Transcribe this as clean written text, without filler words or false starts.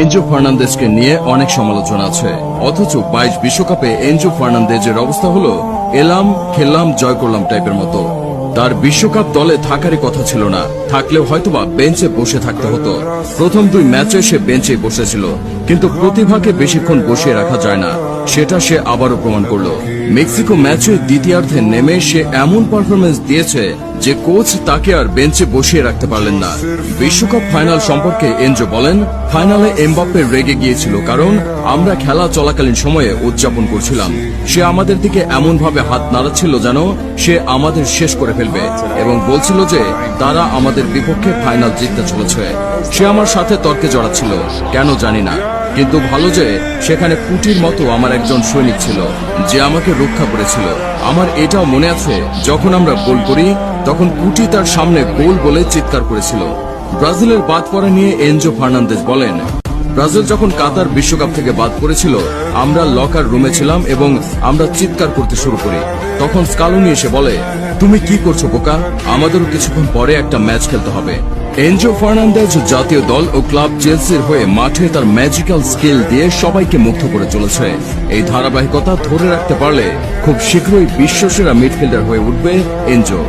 Enzo ফার্নান্দেজকে নিয়ে অনেক সমালোচনা আছে, অথচ 22 বিশ্বকাপে এনজো ফার্নান্দেজের অবস্থা হলো এলাম খেললাম জয় করলাম টাইপের মতো। তার বিশ্বকাপ দলে থাকারই কথা ছিল না, থাকলেও হয়তোবা বেঞ্চে বসে থাকতে হতো। প্রথম 2 ম্যাচে সে বেঞ্চে বসেছিল, কিন্তু প্রতিভাকে বেশিক্ষণ বসিয়ে রাখা যায় না, সেটা সে আবারও প্রমাণ করলো। মেক্সিকো ম্যাচে দ্বিতীয়ার্ধে নেমে সে এমন পারফরমেন্স দিয়েছে যে কোচ তাকে আর বেঞ্চে বসিয়ে রাখতে পারলেন না। বিশ্বকাপ ফাইনাল সম্পর্কে এনজো বলেন, ফাইনালে এমবাপ্পে রেগে গিয়েছিল কারণ আমরা খেলা চলাকালীন সময়ে উদযাপন করছিলাম। সে আমাদের দিকে এমন ভাবে হাত নাড়াচ্ছিল যেন সে আমাদের শেষ করে ফেলবে এবং বলছিল যে তারা আমাদের বিপক্ষে ফাইনাল জিততে চলেছে। সে আমার সাথে তর্কে জড়াচ্ছিল, কেন জানি না, কিন্তু ভালো যে সেখানে কুটির মতো আমার একজন সৈনিক ছিল যে আমাকে রক্ষা করেছিল। আমার এটাও মনে আছে যখন আমরা গোল করি তখন কুটি তার সামনে গোল বলে চিৎকার করেছিল। ব্রাজিলের বাদ পড়া নিয়ে এনজো ফার্নান্দেজ বলেন, ব্রাজিল যখন কাতার বিশ্বকাপ থেকে বাদ পড়েছিল আমরা লকার রুমে ছিলাম এবং আমরা চিৎকার করতে শুরু করি। তখন স্কালোনি এসে বলে, তুমি কি করছো বোকা, আমাদেরও কিছুক্ষণ পরে একটা ম্যাচ খেলতে হবে। এনজো ফার্নান্দেজ জাতীয় দল ও ক্লাব চেলসির হয়ে মাঠে তার ম্যাজিক্যাল স্কিল দিয়ে সবাইকে মুগ্ধ করে চলেছে। এই ধারাবাহিকতা ধরে রাখতে পারলে খুব শীঘ্রই বিশ্বসেরা মিডফিল্ডার হয়ে উঠবে এনজো।